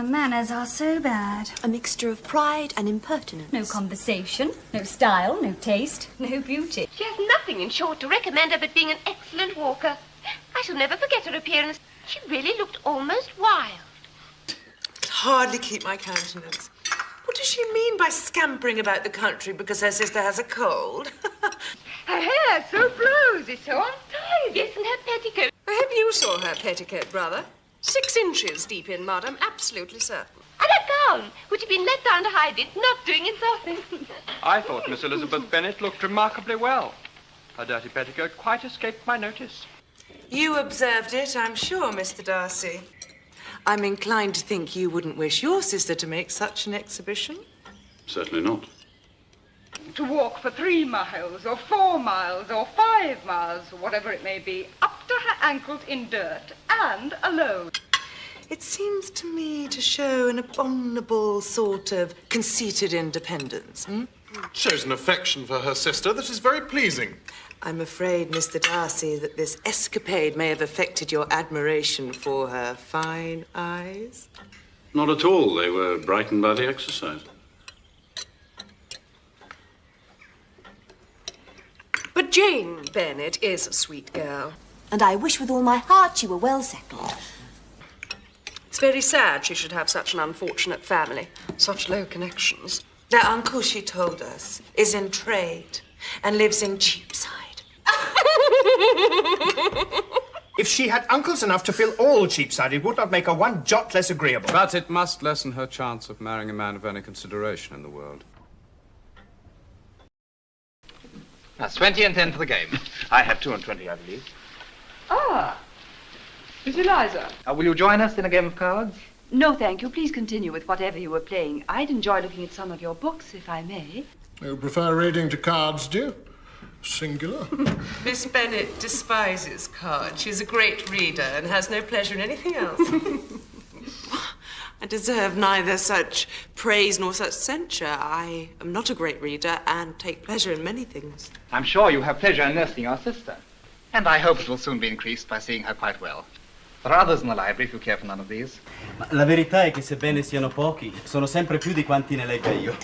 Her manners are so bad. A mixture of pride and impertinence. No conversation, no style, no taste, no beauty. She has nothing, in short, to recommend her but being an excellent walker. I shall never forget her appearance. She really looked almost wild. I could hardly keep my countenance. What does she mean by scampering about the country because her sister has a cold? Her hair so blows, so untidy. Yes, and her petticoat. I hope you saw her petticoat, brother. 6 inches deep in, madam, absolutely certain. And her gown, which had been let down to hide it, not doing its office. I thought Miss Elizabeth Bennet looked remarkably well. Her dirty petticoat quite escaped my notice. You observed it, I'm sure, Mr. Darcy. I'm inclined to think you wouldn't wish your sister to make such an exhibition. Certainly not. To walk for 3 miles, or 4 miles, or 5 miles, whatever it may be, up to her ankles in dirt, and alone. It seems to me to show an abominable sort of conceited independence. Shows an affection for her sister that is very pleasing. I'm afraid, Mr. Darcy, that this escapade may have affected your admiration for her fine eyes. Not at all. They were brightened by the exercise. But Jane Bennet is a sweet girl. And I wish with all my heart she were well settled. It's very sad she should have such an unfortunate family, such low connections. Their uncle, she told us, is in trade and lives in Cheapside. If she had uncles enough to fill all Cheapside, it would not make her one jot less agreeable. But it must lessen her chance of marrying a man of any consideration in the world. That's 20 and 10 for the game. I have 2 and 20, I believe. Ah, Miss Eliza. Will you join us in a game of cards? No, thank you. Please continue with whatever you were playing. I'd enjoy looking at some of your books, if I may. You prefer reading to cards, do you? Singular. Miss Bennet despises cards. She's a great reader and has no pleasure in anything else. I deserve neither such praise nor such censure. I am not a great reader and take pleasure in many things. I'm sure you have pleasure in nursing your sister. And I hope it will soon be increased by seeing her quite well. There are others in the library if you care for none of these. Ma la verità è che sebbene siano pochi, sono sempre più di quanti ne legga io.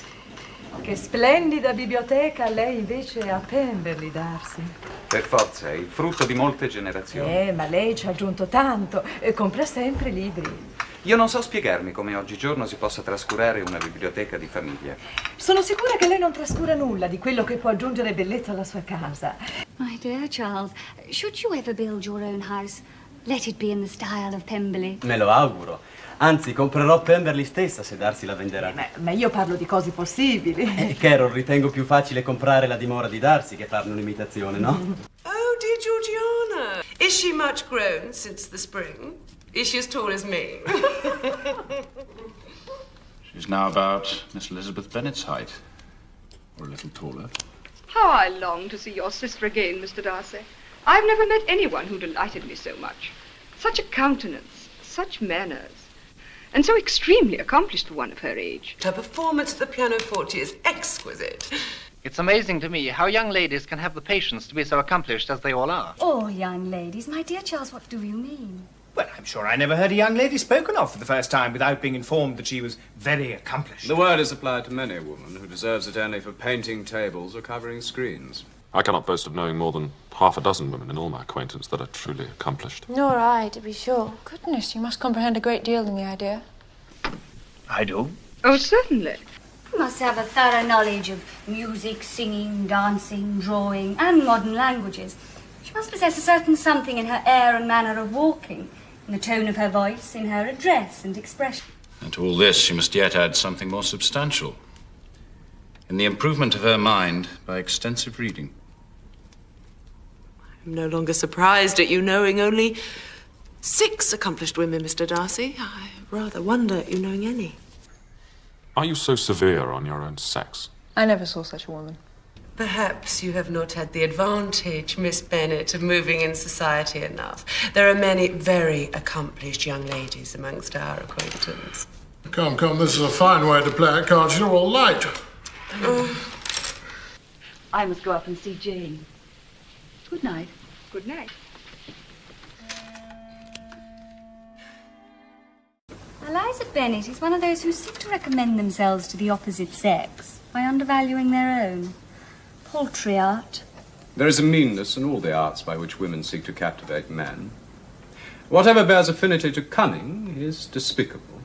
Che splendida biblioteca lei invece ha a Pemberley, Darcy. Per forza, è il frutto di molte generazioni. Ma lei ci ha aggiunto tanto e compra sempre libri. Io non so spiegarmi come oggigiorno si possa trascurare una biblioteca di famiglia. Sono sicura che lei non trascura nulla di quello che può aggiungere bellezza alla sua casa. My dear Charles, should you ever build your own house, let it be in the style of Pemberley. Me lo auguro. Anzi, comprerò Pemberley stessa se Darcy la venderà. Ma io parlo di cose possibili. Carol, ritengo più facile comprare la dimora di Darcy che farne un'imitazione, no? Oh, dear Georgiana. Is she much grown since the spring? Is she as tall as me? She's now about Miss Elizabeth Bennet's height, or a little taller. How I long to see your sister again, Mr. Darcy. I've never met anyone who delighted me so much. Such a countenance, such manners, and so extremely accomplished for one of her age. Her performance at the pianoforte is exquisite. It's amazing to me how young ladies can have the patience to be so accomplished as they all are. Oh, young ladies. My dear Charles, what do you mean? Well, I'm sure I never heard a young lady spoken of for the first time without being informed that she was very accomplished. The word is applied to many a woman who deserves it only for painting tables or covering screens. I cannot boast of knowing more than half a dozen women in all my acquaintance that are truly accomplished. Nor I, to be sure. Goodness, you must comprehend a great deal in the idea. I do. Oh, certainly. You must have a thorough knowledge of music, singing, dancing, drawing, and modern languages. She must possess a certain something in her air and manner of walking, in the tone of her voice, in her address and expression. And to all this, she must yet add something more substantial. In the improvement of her mind by extensive reading. I'm no longer surprised at you knowing only 6 accomplished women, Mr. Darcy. I rather wonder at you knowing any. Are you so severe on your own sex? I never saw such a woman. Perhaps you have not had the advantage, Miss Bennet, of moving in society enough. There are many very accomplished young ladies amongst our acquaintance. Come, this is a fine way to play at cards. You're all light. I must go up and see Jane. Good night. Good night. Eliza Bennet is one of those who seek to recommend themselves to the opposite sex by undervaluing their own. Paltry art. There is a meanness in all the arts by which women seek to captivate men. Whatever bears affinity to cunning is despicable.